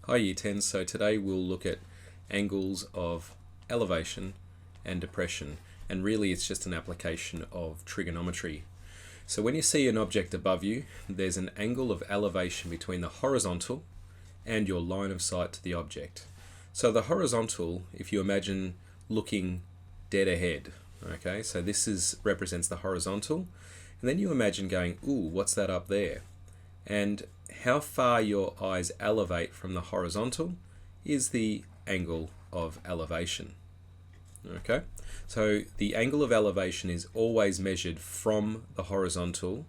Hi Year 10, so today we'll look at angles of elevation and depression, and really it's just an application of trigonometry. So when you see an object above you, there's an angle of elevation between the horizontal and your line of sight to the object. So the horizontal, if you imagine looking dead ahead, okay, so represents the horizontal, and then you imagine going, ooh, what's that up there? And how far your eyes elevate from the horizontal is the angle of elevation. Okay, so the angle of elevation is always measured from the horizontal,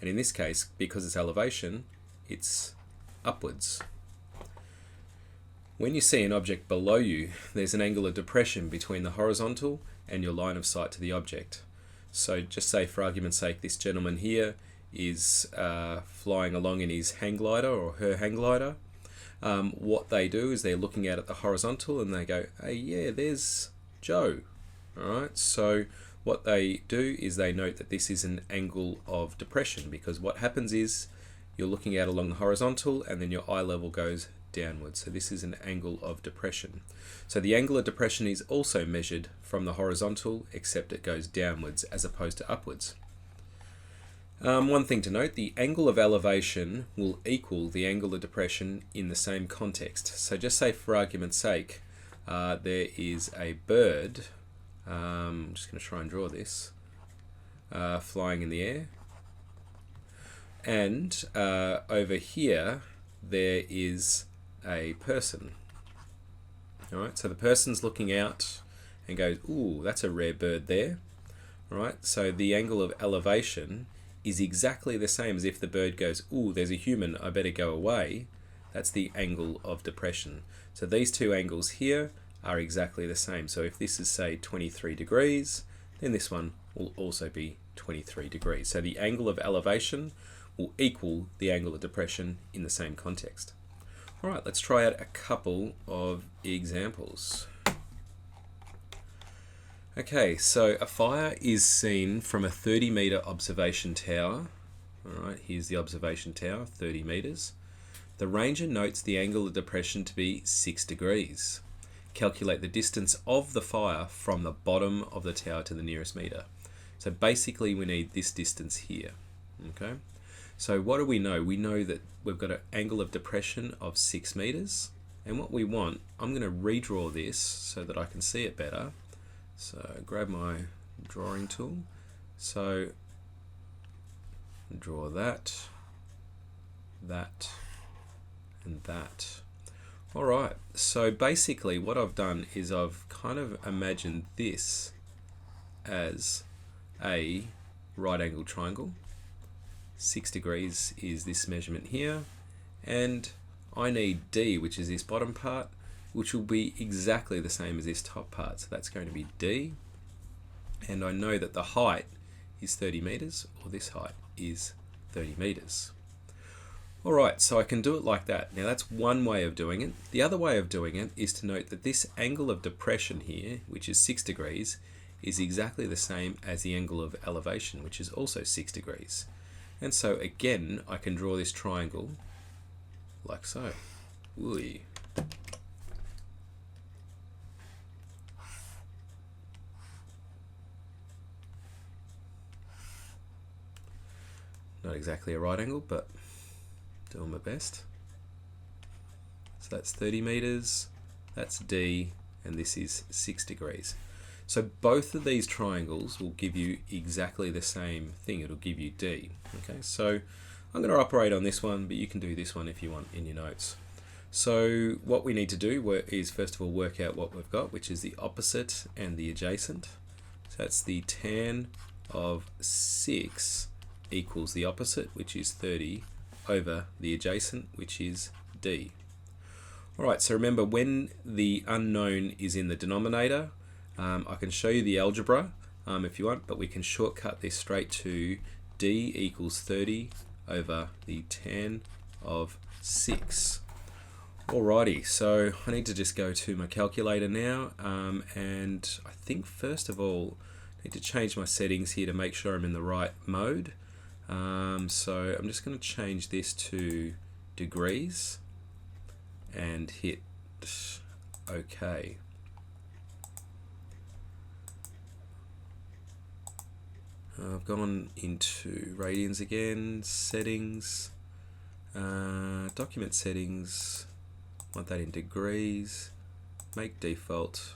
and in this case, because it's elevation, it's upwards. When you see an object below you, there's an angle of depression between the horizontal and your line of sight to the object. So just say, for argument's sake, this gentleman here is flying along in his hang glider or her hang glider. What they do is they're looking out at the horizontal and they go, hey, yeah, there's Joe. Alright, so what they do is they note that this is an angle of depression, because what happens is you're looking out along the horizontal and then your eye level goes downwards. So this is an angle of depression. So the angle of depression is also measured from the horizontal, except it goes downwards as opposed to upwards. One thing to note, the angle of elevation will equal the angle of depression in the same context. So just say, for argument's sake, there is a bird, I'm just going to try and draw this, flying in the air, and over here there is a person. Alright, so the person's looking out and goes, ooh, that's a rare bird there. Alright, so the angle of elevation is exactly the same as if the bird goes, ooh, there's a human, I better go away. That's the angle of depression. So these two angles here are exactly the same. So if this is, say, 23 degrees, then this one will also be 23 degrees. So the angle of elevation will equal the angle of depression in the same context. All right, let's try out a couple of examples. Okay, so a fire is seen from a 30-meter observation tower. All right, here's the observation tower, 30 meters. The ranger notes the angle of depression to be 6 degrees. Calculate the distance of the fire from the bottom of the tower to the nearest meter. So basically we need this distance here. Okay, so what do we know? We know that we've got an angle of depression of 6 meters. And what we want, I'm going to redraw this so that I can see it better. So grab my drawing tool. So draw that, that, and that. Alright, so basically what I've done is I've kind of imagined this as a right angle triangle. 6 degrees is this measurement here, and I need D, which is this bottom part, which will be exactly the same as this top part. So that's going to be D. And I know that the height is 30 meters, or this height is 30 meters. All right, so I can do it like that. Now that's one way of doing it. The other way of doing it is to note that this angle of depression here, which is 6 degrees, is exactly the same as the angle of elevation, which is also 6 degrees. And so again, I can draw this triangle like so. Ooh. Not exactly a right angle, but doing my best. So that's 30 meters, that's D, and this is 6 degrees. So both of these triangles will give you exactly the same thing. It'll give you D. Okay, so I'm going to operate on this one, but you can do this one if you want in your notes. So what we need to do is first of all work out what we've got, which is the opposite and the adjacent. So that's the tan of 6 equals the opposite, which is 30, over the adjacent, which is D. Alright, so remember, when the unknown is in the denominator, I can show you the algebra if you want, but we can shortcut this straight to D equals 30 over the tan of 6. Alrighty, so I need to just go to my calculator now, and I think first of all I need to change my settings here to make sure I'm in the right mode. So I'm just going to change this to degrees, and and hit OK. I've gone into radians again, settings, document settings, want that in degrees, make default,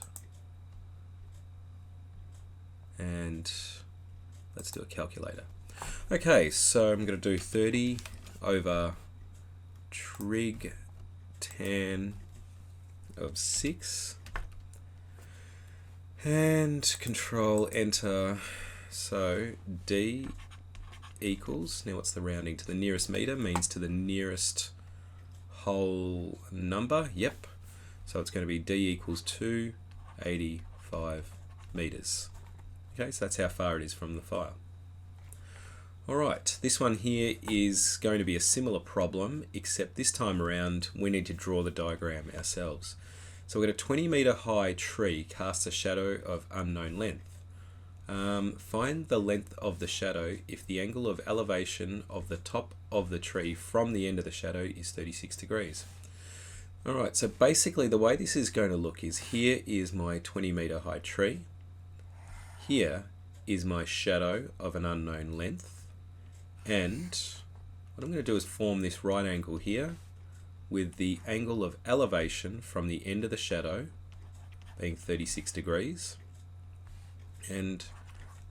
and let's do a calculator. Okay, so I'm going to do 30 over trig tan of 6 and control enter. So D equals, now what's the rounding to the nearest meter, means to the nearest whole number, yep. So it's going to be D equals 285 meters. Okay, so that's how far it is from the file. Alright, this one here is going to be a similar problem, except this time around we need to draw the diagram ourselves. So we've got a 20 meter high tree casts a shadow of unknown length. Find the length of the shadow if the angle of elevation of the top of the tree from the end of the shadow is 36 degrees. Alright, so basically the way this is going to look is, here is my 20 meter high tree. Here is my shadow of an unknown length. And what I'm going to do is form this right angle here with the angle of elevation from the end of the shadow being 36 degrees. And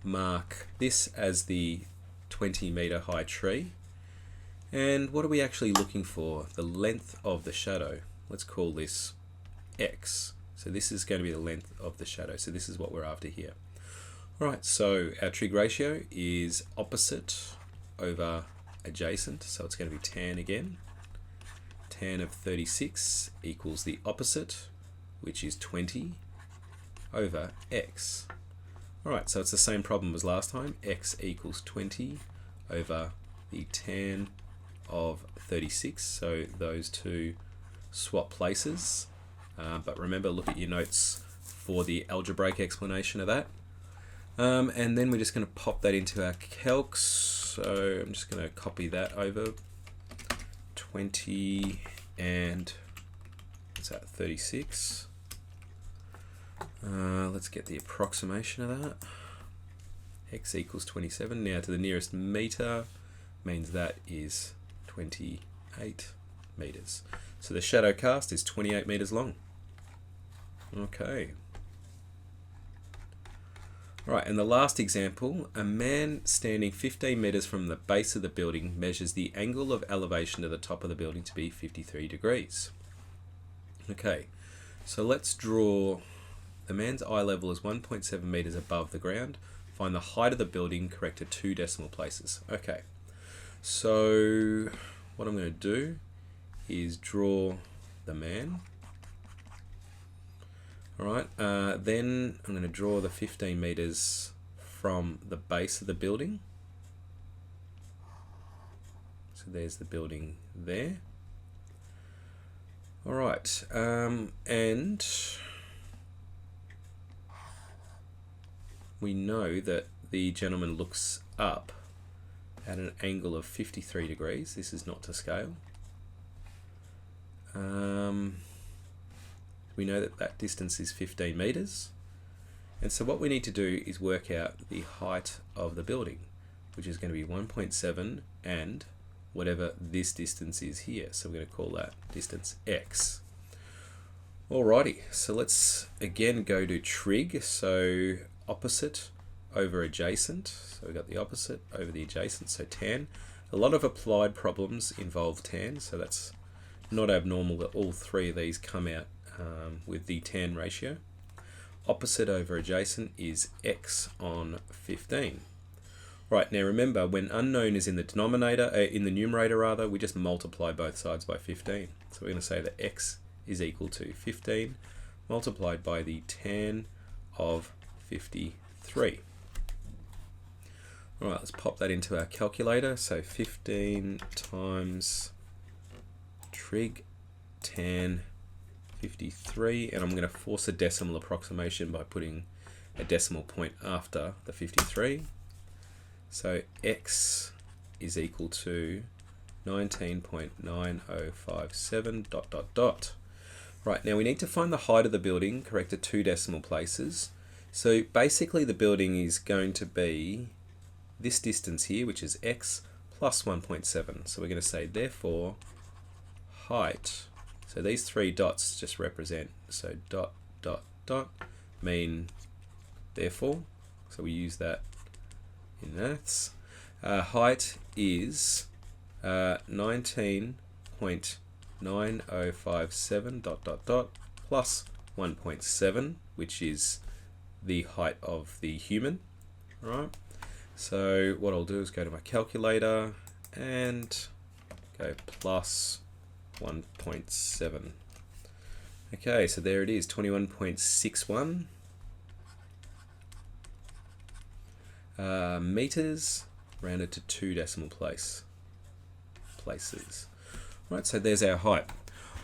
mark this as the 20 meter high tree. And what are we actually looking for? The length of the shadow. Let's call this X. So this is going to be the length of the shadow. So this is what we're after here. Alright, so our trig ratio is opposite over adjacent. So it's going to be tan again. Tan of 36 equals the opposite, which is 20 over X. Alright, so it's the same problem as last time. X equals 20 over the tan of 36. So those two swap places. But remember, look at your notes for the algebraic explanation of that. And then we're just going to pop that into our calcs. So I'm just going to copy that over. 20 and what's that, 36. Let's get the approximation of that. X equals 27. Now to the nearest meter means that is 28 meters. So the shadow cast is 28 meters long. Okay. Right, and the last example, a man standing 15 meters from the base of the building measures the angle of elevation to the top of the building to be 53 degrees. Okay, so let's draw. The man's eye level is 1.7 meters above the ground. Find the height of the building, correct to 2 decimal places. Okay, so what I'm going to do is draw the man. Alright, then I'm going to draw the 15 meters from the base of the building. So there's the building there. Alright, and we know that the gentleman looks up at an angle of 53 degrees. This is not to scale. We know that that distance is 15 meters. And so what we need to do is work out the height of the building, which is going to be 1.7 and whatever this distance is here. So we're going to call that distance X. Alrighty, so let's again go to trig. So opposite over adjacent. So we've got the opposite over the adjacent, so tan. A lot of applied problems involve tan, so that's not abnormal that all three of these come out with the tan ratio. Opposite over adjacent is X on 15. Right, now remember, when unknown is in the denominator, in the numerator rather, we just multiply both sides by 15. So we're going to say that X is equal to 15 multiplied by the tan of 53. Alright, let's pop that into our calculator. So 15 times trig tan 53, and I'm going to force a decimal approximation by putting a decimal point after the 53. So X is equal to 19.9057 ... Right, now we need to find the height of the building, corrected 2 decimal places. So basically the building is going to be this distance here, which is x plus 1.7. So we're going to say, therefore, height. So these 3 dots just represent, so dot, dot, dot, mean therefore. So we use that in maths. Height is 19.9057 dot, dot, dot, plus 1.7, which is the height of the human. All right. So what I'll do is go to my calculator and go plus 1.7. Okay, so there it is, 21.61 meters, rounded to 2 decimal places. Right, so there's our height.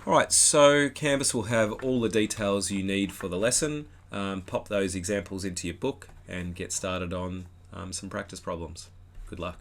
All right, so Canvas will have all the details you need for the lesson. Pop those examples into your book and get started on some practice problems. Good luck.